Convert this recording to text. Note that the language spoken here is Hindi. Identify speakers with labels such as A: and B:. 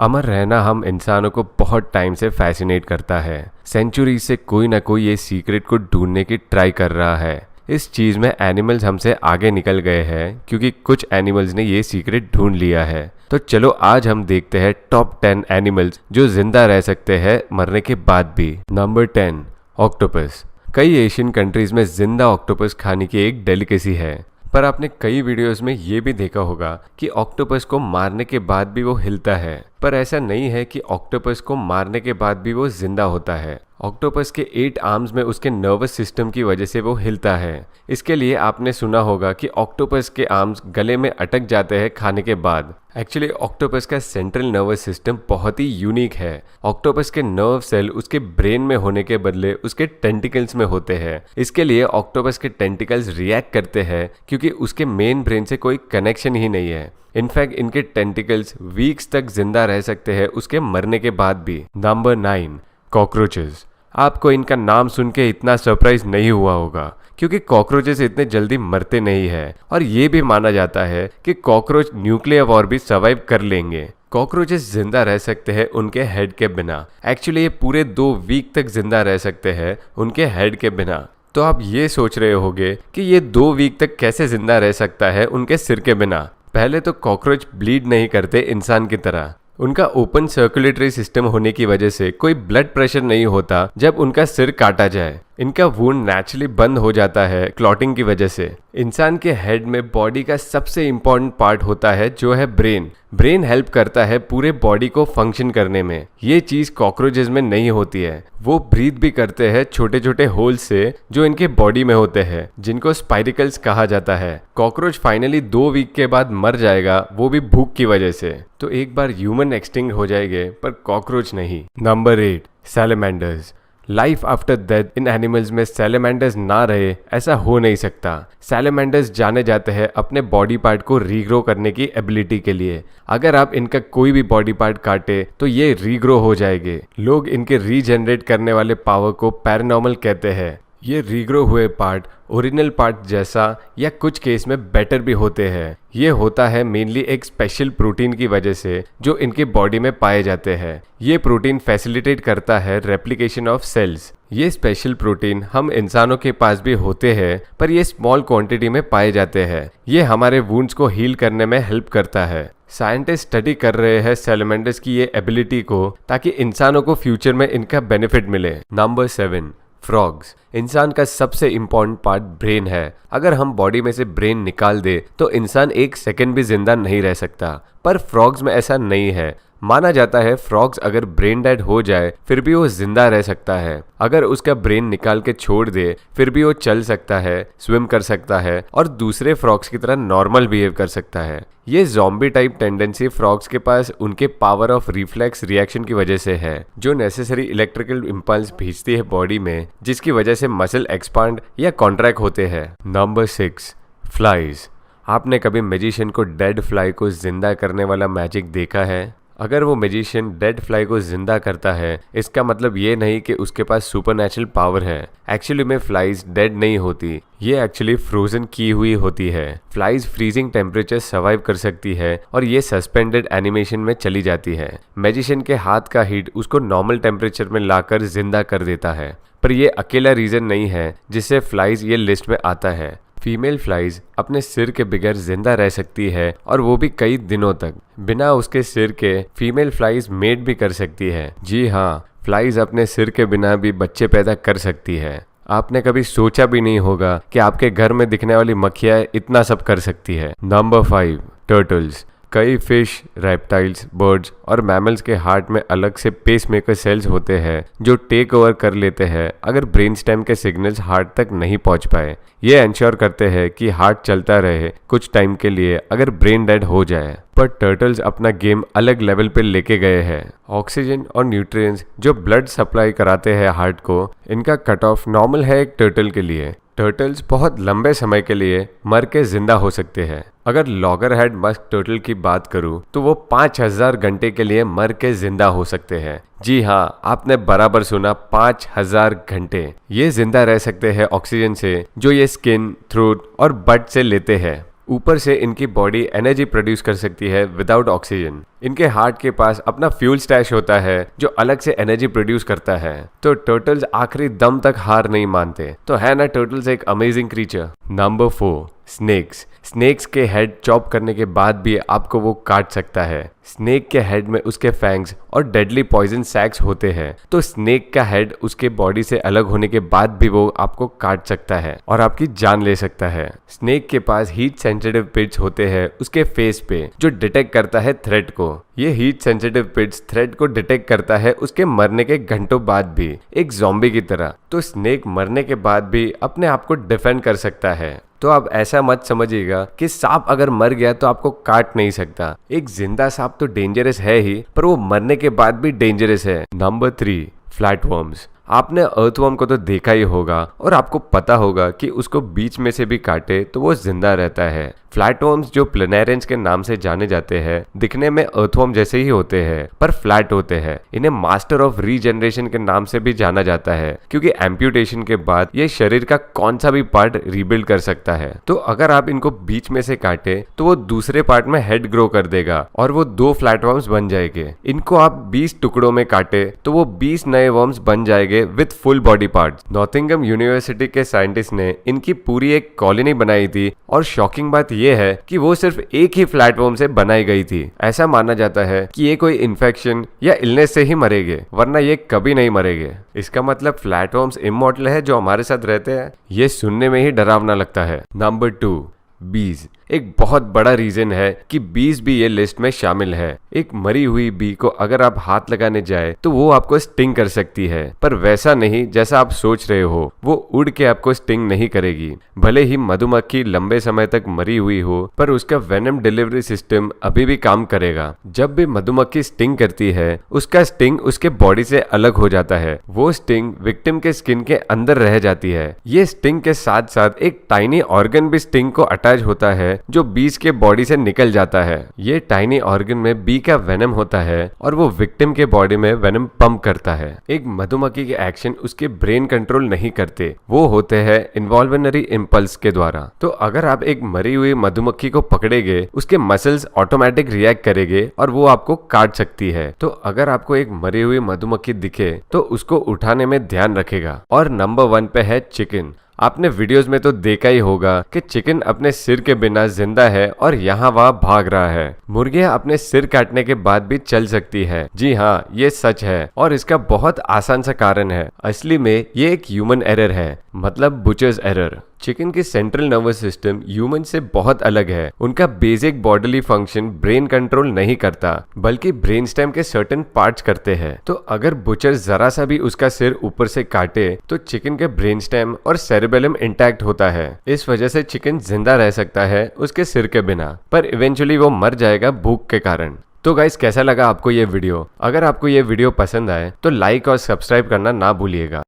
A: अमर रहना हम इंसानों को बहुत टाइम से फैसिनेट करता है। सेंचुरी से कोई ना कोई ये सीक्रेट को ढूंढने की ट्राई कर रहा है। इस चीज़ में एनिमल्स हमसे आगे निकल गए हैं क्योंकि कुछ एनिमल्स ने ये सीक्रेट ढूंढ लिया है। तो चलो आज हम देखते हैं टॉप 10 एनिमल्स जो जिंदा रह सकते हैं मरने के बाद भी। Number 10, octopus. कई एशियन कंट्रीज में जिंदा ऑक्टोपस खाने की एक डेलिकेसी है, पर आपने कई वीडियोस में ये भी देखा होगा कि ऑक्टोपस को मारने के बाद भी वो हिलता है। पर ऐसा नहीं है कि ऑक्टोपस को मारने के बाद भी वो जिंदा होता है। ऑक्टोपस के 8 आर्म्स में उसके नर्वस सिस्टम की वजह से वो हिलता है। इसके लिए आपने सुना होगा कि ऑक्टोपस के आर्म्स गले में अटक जाते हैं खाने के बाद। एक्चुअली ऑक्टोपस का सेंट्रल नर्वस सिस्टम बहुत ही यूनिक है। ऑक्टोपस के नर्व सेल उसके ब्रेन में होने के बदले उसके टेंटिकल्स में होते हैं। इसके लिए ऑक्टोपस के टेंटिकल्स रिएक्ट करते हैं क्योंकि उसके मेन ब्रेन से कोई कनेक्शन ही नहीं है। इनफैक्ट इनके टेंटिकल्स वीक्स तक जिंदा रह सकते हैं उसके मरने के बाद भी। Number 9, cockroaches. आपको इनका नाम सुन के इतना सरप्राइज नहीं हुआ होगा क्योंकि कॉकरोचेस इतने जल्दी मरते नहीं है और ये भी माना जाता है कि कॉकरोच न्यूक्लियर वॉर भी सर्वाइव कर लेंगे। कॉकरोचेस जिंदा रह सकते हैं उनके हेड के बिना। एक्चुअली ये पूरे 2 वीक तक जिंदा रह सकते हैं उनके हेड के बिना। तो आप ये सोच रहे होंगे कि ये 2 वीक तक कैसे जिंदा रह सकता है उनके सिर के बिना। पहले तो कॉकरोच ब्लीड नहीं करते इंसान की तरह। उनका ओपन सर्कुलेटरी सिस्टम होने की वजह से कोई ब्लड प्रेशर नहीं होता जब उनका सिर काटा जाए। इनका वुंड नेचुरली बंद हो जाता है क्लॉटिंग की वजह से। इंसान के हेड में बॉडी का सबसे इम्पोर्टेंट पार्ट होता है जो है ब्रेन। ब्रेन हेल्प करता है पूरे बॉडी को फंक्शन करने में। ये चीज कॉकरोचेस में नहीं होती है। वो ब्रीथ भी करते हैं छोटे छोटे होल्स से जो इनके बॉडी में होते हैं, जिनको स्पाइरिकल्स कहा जाता है। कॉकरोच फाइनली 2 वीक के बाद मर जाएगा, वो भी भूख की वजह से। तो एक बार ह्यूमन एक्सटिंक्ट हो जाएंगे पर कॉकरोच नहीं। Number 8, salamanders. Life after death in animals में सैलमेंडर्स ना रहे ऐसा हो नहीं सकता। सैलमेंडर्स जाने जाते हैं अपने बॉडी पार्ट को रीग्रो करने की एबिलिटी के लिए। अगर आप इनका कोई भी बॉडी पार्ट काटे तो ये रीग्रो हो जाएंगे। लोग इनके रीजनरेट करने वाले पावर को पैरानॉर्मल कहते हैं। ये रीग्रो हुए पार्ट ओरिजिनल पार्ट जैसा या कुछ केस में बेटर भी होते हैं। ये होता है मेनली एक स्पेशल प्रोटीन की वजह से जो इनके बॉडी में पाए जाते हैं। ये प्रोटीन फैसिलिटेट करता है रेप्लिकेशन ऑफ सेल्स। ये स्पेशल प्रोटीन हम इंसानों के पास भी होते हैं पर ये स्मॉल क्वांटिटी में पाए जाते हैं। ये हमारे वुंड्स को हील करने में हेल्प करता है। साइंटिस्ट स्टडी कर रहे हैं सैलमेंडर्स की ये एबिलिटी को ताकि इंसानों को फ्यूचर में इनका बेनिफिट मिले। Number 7, frogs. इंसान का सबसे इम्पोर्टेंट पार्ट ब्रेन है। अगर हम बॉडी में से ब्रेन निकाल दे तो इंसान 1 सेकंड भी जिंदा नहीं रह सकता, पर फ्रॉग्स में ऐसा नहीं है। माना जाता है फ्रॉग्स अगर ब्रेन डेड हो जाए फिर भी वो जिंदा रह सकता है। अगर उसका ब्रेन निकाल के छोड़ दे फिर भी वो चल सकता है, स्विम कर सकता है और दूसरे फ्रॉग्स की तरह नॉर्मल बिहेव कर सकता है। ये ज़ॉम्बी टाइप टेंडेंसी फ्रॉग्स के पास उनके पावर ऑफ रिफ्लेक्स रिएक्शन की वजह से है, जो नेसेसरी इलेक्ट्रिकल इम्पल्स भेजती है बॉडी में, जिसकी वजह से मसल एक्सपांड या कॉन्ट्रैक्ट होते हैं। Number 6, flies. आपने कभी मैजिशियन को डेड फ्लाई को जिंदा करने वाला मैजिक देखा है? अगर वो मैजिशियन डेड फ्लाई को जिंदा करता है इसका मतलब ये नहीं कि उसके पास सुपरनैचुरल पावर है। एक्चुअली में फ्लाइज डेड नहीं होती, ये एक्चुअली फ्रोजन की हुई होती है। फ्लाइज फ्रीजिंग टेम्परेचर सर्वाइव कर सकती है और ये सस्पेंडेड एनिमेशन में चली जाती है। मैजिशियन के हाथ का हीट उसको नॉर्मल टेम्परेचर में लाकर जिंदा कर देता है। पर ये अकेला रीजन नहीं है जिससे फ्लाइज ये लिस्ट में आता है। फीमेल फ्लाइज अपने सिर के बगैर जिंदा रह सकती है और वो भी कई दिनों तक। बिना उसके सिर के फीमेल फ्लाइज मेट भी कर सकती है। जी हाँ, फ्लाइज अपने सिर के बिना भी बच्चे पैदा कर सकती है। आपने कभी सोचा भी नहीं होगा कि आपके घर में दिखने वाली मक्खियाँ इतना सब कर सकती है। Number 5, turtles. कई फिश, रेप्टाइल्स, बर्ड्स और मैमल्स के हार्ट में अलग से पेसमेकर सेल्स होते हैं जो टेक ओवर कर लेते हैं अगर ब्रेन स्टेम के सिग्नल्स हार्ट तक नहीं पहुंच पाए। ये इंश्योर करते हैं कि हार्ट चलता रहे कुछ टाइम के लिए अगर ब्रेन डेड हो जाए। पर टर्टल्स अपना गेम अलग लेवल पे लेके गए हैं। ऑक्सीजन और न्यूट्रिएंट्स जो ब्लड सप्लाई कराते हैं हार्ट को, इनका कट ऑफ नॉर्मल है एक टर्टल के लिए। टर्टल्स बहुत लंबे समय के लिए मर के जिंदा हो सकते हैं। अगर लॉगरहेड मस्क टर्टल की बात करूं तो वो 5000 घंटे के लिए मर के जिंदा हो सकते हैं। जी हाँ, आपने बराबर सुना, 5000 घंटे। ये जिंदा रह सकते हैं ऑक्सीजन से जो ये स्किन, थ्रोट और बट से लेते हैं। ऊपर से इनकी बॉडी एनर्जी प्रोड्यूस कर सकती है विदाउट ऑक्सीजन। इनके हार्ट के पास अपना फ्यूल स्टैश होता है जो अलग से एनर्जी प्रोड्यूस करता है। तो टर्टल्स आखिरी दम तक हार नहीं मानते। तो है ना टर्टल्स एक amazing creature. Number 4, snakes. Snakes के हेड चॉप करने के बाद भी आपको वो काट सकता है। स्नेक के हेड में उसके फैंग्स और डेडली पॉइजन सैक्स होते हैं। तो स्नेक का हेड उसके बॉडी से अलग होने के बाद भी वो आपको काट सकता है और आपकी जान ले सकता है। स्नेक के पास हीट सेंसिटिव पिट्स होते हैं उसके फेस पे जो डिटेक्ट करता है थ्रेट को। ये हीट सेंसिटिव पिट्स थ्रेट को डिटेक्ट करता है उसके मरने के घंटों बाद भी, एक ज़ॉम्बी की तरह। तो स्नेक मरने के बाद भी अपने आप को डिफेंड कर सकता है। तो आप ऐसा मत समझिएगा कि सांप अगर मर गया तो आपको काट नहीं सकता। एक जिंदा सांप तो डेंजरस है ही, पर वो मरने के बाद भी डेंजरस है। Number 3, flatworms. आपने अर्थवर्म को तो देखा ही होगा और आपको पता होगा कि उसको बीच में से भी काटे तो वो जिंदा रहता है। फ्लैटवर्म्स जो प्लेनेरियंस के नाम से जाने जाते हैं, दिखने में अर्थवर्म जैसे ही होते हैं पर फ्लैट होते हैं। इन्हें मास्टर ऑफ रीजनरेशन के नाम से भी जाना जाता है क्योंकि एम्प्यूटेशन के बाद ये शरीर का कौन सा भी पार्ट रीबिल्ड कर सकता है। तो अगर आप इनको बीच में से काटे तो वो दूसरे पार्ट में हेड ग्रो कर देगा और वो 2 फ्लैटवर्म्स बन जाएंगे। इनको आप 20 टुकड़ों में काटे तो वो 20 नए वर्म्स बन जाएंगे with full body parts. Nottingham university के साइंटिस्ट ने इनकी पूरी एक कॉलोनी बनाई थी और शॉकिंग बात ये है कि वो सिर्फ एक ही फ्लैटवर्म से बनाई गई थी। ऐसा माना जाता है कि ये कोई इन्फेक्शन या इलनेस से ही मरेंगे, वरना ये कभी नहीं मरेंगे। इसका मतलब फ्लैटवर्म्स इमॉर्टल है जो हमारे साथ रहते हैं। ये सुनने में ही डरावना लगता है। नंबर 2, बीज। एक बहुत बड़ा रीजन है कि बीज भी ये लिस्ट में शामिल है। एक मरी हुई बी को अगर आप हाथ लगाने जाए तो वो आपको स्टिंग कर सकती है, पर वैसा नहीं जैसा आप सोच रहे हो। वो उड़ के आपको स्टिंग नहीं करेगी। भले ही मधुमक्खी लंबे समय तक मरी हुई हो, पर उसका वेनम डिलीवरी सिस्टम अभी भी काम करेगा। जब भी मधुमक्खी स्टिंग करती है, उसका स्टिंग उसके बॉडी से अलग हो जाता है। वो स्टिंग विक्टिम के स्किन के अंदर रह जाती है। ये स्टिंग के साथ साथ एक टाइनी ऑर्गन भी स्टिंग को अटैच होता है जो बीज के बॉडी से निकल जाता है। ये टाइनी ऑर्गन में बी का वेनम होता है और वो विक्टिम के बॉडी में वेनम पंप करता है। एक मधुमक्खी के एक्शन उसके ब्रेन कंट्रोल नहीं करते, वो होते हैं इन्वॉल्वनरी इम्पल्स के द्वारा। तो अगर आप एक मरी हुई मधुमक्खी को पकड़ेंगे, उसके मसल्स ऑटोमेटिक रिएक्ट करेंगे और वो आपको काट सकती है। तो अगर आपको एक मरी हुई मधुमक्खी दिखे तो उसको उठाने में ध्यान रखेगा। और नंबर 1 पे है चिकन। आपने वीडियोस में तो देखा ही होगा कि चिकन अपने सिर के बिना जिंदा है और यहाँ वहाँ भाग रहा है। मुर्गियाँ अपने सिर काटने के बाद भी चल सकती है। जी हाँ, ये सच है और इसका बहुत आसान सा कारण है। असली में ये एक ह्यूमन एरर है, मतलब बुचर्स एरर। चिकन की सेंट्रल नर्वस सिस्टम ह्यूमन से बहुत अलग है। उनका basic bodily function brain control नहीं करता, बल्कि ब्रेन स्टेम के सर्टेन पार्ट्स करते हैं। तो अगर बुचर जरा सा भी उसका सिर ऊपर से काटे तो चिकन के ब्रेन स्टेम और सेरेबेलम इंटैक्ट होता है। इस वजह से चिकन जिंदा रह सकता है उसके सिर के बिना, पर इवेंचुअली वो मर जाएगा भूख के कारण। तो गाइस, कैसा लगा आपको ये वीडियो? अगर आपको ये वीडियो पसंद आए तो लाइक और सब्सक्राइब करना ना भूलिएगा।